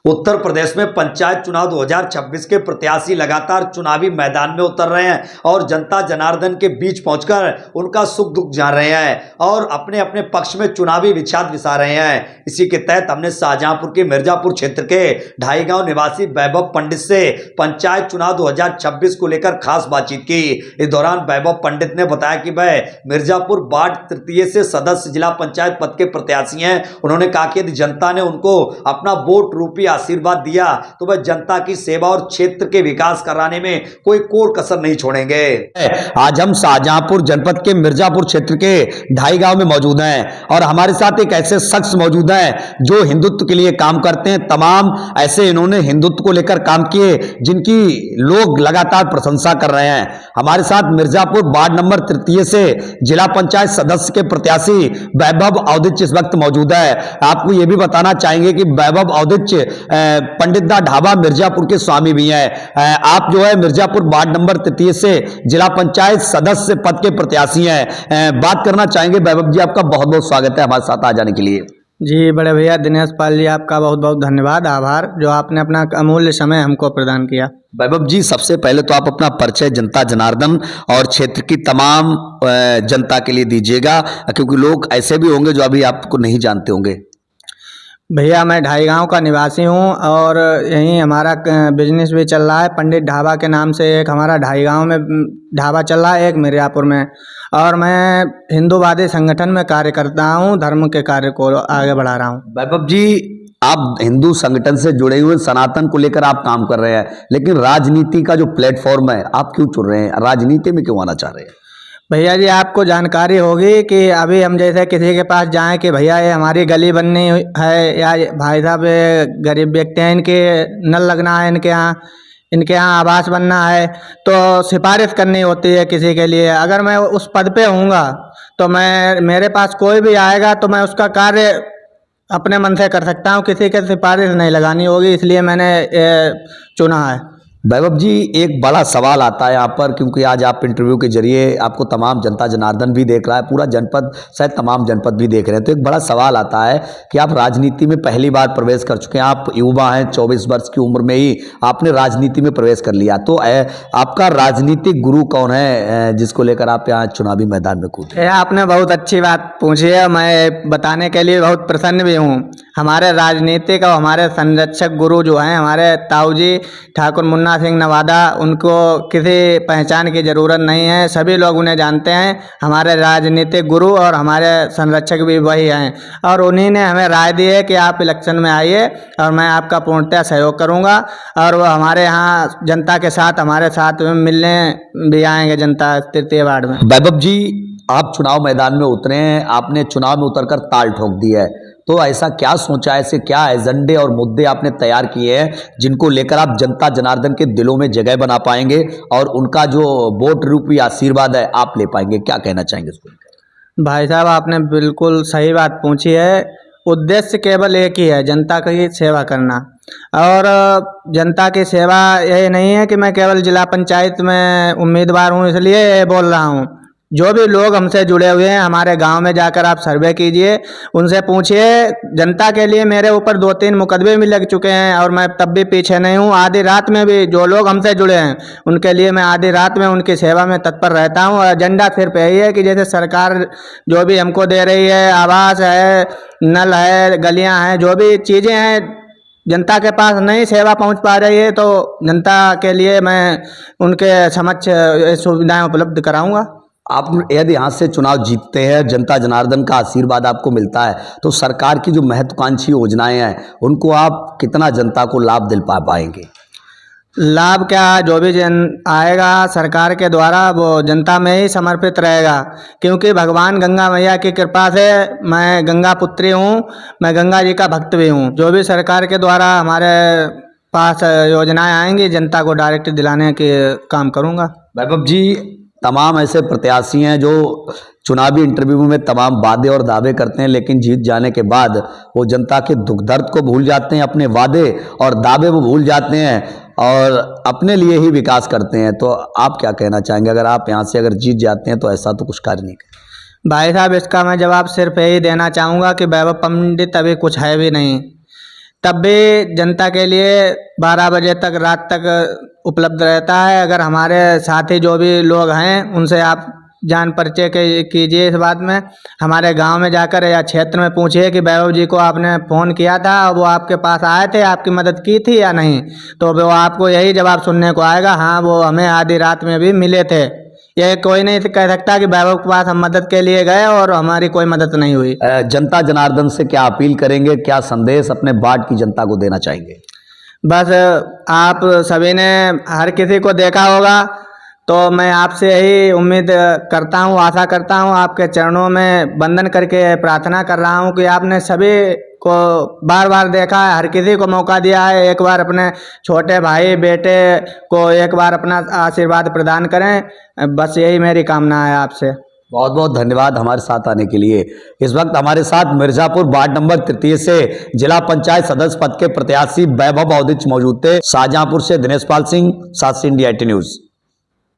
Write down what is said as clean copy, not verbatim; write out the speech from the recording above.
उत्तर प्रदेश में पंचायत चुनाव 2026 के प्रत्याशी लगातार चुनावी मैदान में उतर रहे हैं और जनता जनार्दन के बीच पहुंचकर उनका सुख दुख जान रहे हैं और अपने अपने पक्ष में चुनावी विषाद बिछा रहे हैं। इसी के तहत हमने शाहजहांपुर के मिर्जापुर क्षेत्र के ढाई गांव निवासी वैभव पंडित से पंचायत चुनाव 2026 को लेकर खास बातचीत की। इस दौरान वैभव पंडित ने बताया कि वह मिर्जापुर वार्ड तृतीय से सदस्य जिला पंचायत पद के प्रत्याशी हैं। उन्होंने कहा कि यदि जनता ने उनको अपना वोट रूपी आशीर्वाद दिया तो वह जनता की सेवा और क्षेत्र के विकास कराने में कोई कोर कसर नहीं छोड़ेंगे। आज हम शाहजहांपुर जनपद के मिर्जापुर क्षेत्र के ढाई गांव में मौजूद हैं और हमारे साथ एक ऐसे शख्स मौजूद हैं जो हिंदुत्व के लिए काम करते हैं। तमाम ऐसे इन्होंने हिंदुत्व को लेकर काम किए जिनकी लोग लगातार प्रशंसा कर रहे हैं। हमारे साथ मिर्जापुर वार्ड नंबर तृतीय से जिला पंचायत सदस्य के प्रत्याशी वैभव अवधिच इस वक्त मौजूद है। आपको यह भी बताना चाहेंगे कि वैभव अवधिच पंडित दा ढाबा मिर्जापुर के स्वामी भी हैं। आप जो है मिर्जापुर वार्ड नंबर तृतीय से जिला पंचायत सदस्य पद के प्रत्याशी हैं। बात करना चाहेंगे वैभव जी, आपका बहुत बहुत स्वागत है हमारे साथ आ जाने के लिए। जी बड़े भैया दिनेश पाल जी, आपका बहुत बहुत धन्यवाद, आभार जो आपने अपना अमूल्य समय हमको प्रदान किया। वैभव जी, सबसे पहले तो आप अपना परिचय जनता जनार्दन और क्षेत्र की तमाम जनता के लिए दीजिएगा, क्योंकि लोग ऐसे भी होंगे जो अभी आपको नहीं जानते होंगे। भैया मैं ढाई गांव का निवासी हूं और यहीं हमारा बिजनेस भी चल रहा है। पंडित ढाबा के नाम से एक हमारा ढाई गांव में ढाबा चल रहा है, एक मिर्जापुर में, और मैं हिंदूवादी संगठन में कार्य करता हूं, धर्म के कार्य को आगे बढ़ा रहा हूं। वैभव जी, आप हिंदू संगठन से जुड़े हुए सनातन को लेकर आप काम कर रहे हैं, लेकिन राजनीति का जो प्लेटफॉर्म है आप क्यों चुन रहे हैं, राजनीति में क्यों आना चाह रहे हैं? भैया जी आपको जानकारी होगी कि अभी हम जैसे किसी के पास जाएं कि भैया ये हमारी गली बननी है, या भाई साहब गरीब व्यक्ति हैं इनके नल लगना है, इनके यहाँ आवास बनना है, तो सिफारिश करनी होती है किसी के लिए। अगर मैं उस पद पे हूँगा तो मेरे पास कोई भी आएगा तो मैं उसका कार्य अपने मन से कर सकता हूँ, किसी के सिफारिश नहीं लगानी होगी, इसलिए मैंने चुना है। वैभव जी, एक बड़ा सवाल आता है यहाँ पर, क्योंकि आज आप इंटरव्यू के जरिए आपको तमाम जनता जनार्दन भी देख रहा है, पूरा जनपद, शायद तमाम जनपद भी देख रहे हैं, तो एक बड़ा सवाल आता है कि आप राजनीति में पहली बार प्रवेश कर चुके हैं, आप युवा हैं, 24 वर्ष की उम्र में ही आपने राजनीति में प्रवेश कर लिया, तो आपका राजनीतिक गुरु कौन है जिसको लेकर आप यहाँ चुनावी मैदान में कूदे? आपने बहुत अच्छी बात पूछी है, मैं बताने के लिए बहुत प्रसन्न भी हूँ। हमारे राजनीतिक और हमारे संरक्षक गुरु जो हैं हमारे ताऊ जी ठाकुर मुन्ना सिंह नवादा, उनको किसी पहचान की ज़रूरत नहीं है, सभी लोग उन्हें जानते हैं। हमारे राजनीतिक गुरु और हमारे संरक्षक भी वही हैं और उन्हीं ने हमें राय दी है कि आप इलेक्शन में आइए और मैं आपका पूर्णतः सहयोग करूंगा, और वो हमारे यहाँ जनता के साथ हमारे साथ में मिलने भी आएंगे जनता तृतीय वार्ड में। वैभव जी, आप चुनाव मैदान में उतरे हैं, आपने चुनाव में उतरकर ताल ठोक दी है, तो ऐसा क्या सोचा है, ऐसे क्या एजेंडे और मुद्दे आपने तैयार किए हैं जिनको लेकर आप जनता जनार्दन के दिलों में जगह बना पाएंगे और उनका जो वोट रूपी आशीर्वाद है आप ले पाएंगे? क्या कहना चाहेंगे इसको? भाई साहब आपने बिल्कुल सही बात पूछी है। उद्देश्य केवल एक ही है, जनता की सेवा करना, और जनता की सेवा यही नहीं है कि मैं केवल जिला पंचायत में उम्मीदवार हूँ इसलिए बोल रहा हूँ। जो भी लोग हमसे जुड़े हुए हैं, हमारे गांव में जाकर आप सर्वे कीजिए, उनसे पूछिए। जनता के लिए मेरे ऊपर 2-3 मुकदमे भी लग चुके हैं और मैं तब भी पीछे नहीं हूं। आधी रात में भी जो लोग हमसे जुड़े हैं उनके लिए मैं आधी रात में उनकी सेवा में तत्पर रहता हूं। और एजेंडा सिर्फ यही है कि जैसे सरकार जो भी हमको दे रही है, आवास है, नल है, गलियाँ हैं, जो भी चीज़ें हैं जनता के पास नहीं सेवा पहुंच पा रही है, तो जनता के लिए मैं उनके समक्ष सुविधाएं उपलब्ध कराऊंगा। आप यदि यहाँ से चुनाव जीतते हैं, जनता जनार्दन का आशीर्वाद आपको मिलता है, तो सरकार की जो महत्वाकांक्षी योजनाएं हैं उनको आप कितना जनता को लाभ दिल पाएंगे? लाभ क्या, जो भी आएगा सरकार के द्वारा वो जनता में ही समर्पित रहेगा, क्योंकि भगवान गंगा मैया की कृपा से मैं गंगा पुत्री हूँ, मैं गंगा जी का भक्त भी हूँ। जो भी सरकार के द्वारा हमारे पास योजनाएं आएंगी जनता को डायरेक्ट दिलाने के काम करूँगा। वैभव जी, तमाम ऐसे प्रत्याशी हैं जो चुनावी इंटरव्यू में तमाम वादे और दावे करते हैं, लेकिन जीत जाने के बाद वो जनता के दुख दर्द को भूल जाते हैं, अपने वादे और दावे वो भूल जाते हैं और अपने लिए ही विकास करते हैं। तो आप क्या कहना चाहेंगे, अगर आप यहाँ से अगर जीत जाते हैं तो ऐसा तो कुछ कार्य नहीं करें? भाई साहब इसका मैं जवाब सिर्फ यही देना चाहूँगा कि वैभव पंडित अभी कुछ है भी नहीं, तब भी जनता के लिए 12 बजे तक रात तक उपलब्ध रहता है। अगर हमारे साथी जो भी लोग हैं उनसे आप जान परिचय कीजिए इस बात में। हमारे गांव में जाकर या क्षेत्र में पूछिए कि वैभव जी को आपने फ़ोन किया था, वो आपके पास आए थे, आपकी मदद की थी या नहीं, तो वो आपको यही जवाब सुनने को आएगा, हाँ वो हमें आधी रात में भी मिले थे। ये कोई नहीं कह सकता कि वैभव के पास हम मदद के लिए गए और हमारी कोई मदद नहीं हुई। जनता जनार्दन से क्या अपील करेंगे, क्या संदेश अपने बाट की जनता को देना चाहेंगे? बस आप सभी ने हर किसी को देखा होगा, तो मैं आपसे यही उम्मीद करता हूँ, आशा करता हूँ, आपके चरणों में वंदन करके प्रार्थना कर रहा हूँ कि आपने सभी को बार बार देखा है, हर किसी को मौका दिया है, एक बार अपने छोटे भाई बेटे को एक बार अपना आशीर्वाद प्रदान करें। बस यही मेरी कामना है आपसे। बहुत बहुत धन्यवाद हमारे साथ आने के लिए। इस वक्त हमारे साथ मिर्जापुर वार्ड नंबर 33 से जिला पंचायत सदस्य पद के प्रत्याशी वैभव अवधिच मौजूद थे। शाहजहांपुर से दिनेश पाल सिंह, साक्षी इंडिया 18 न्यूज।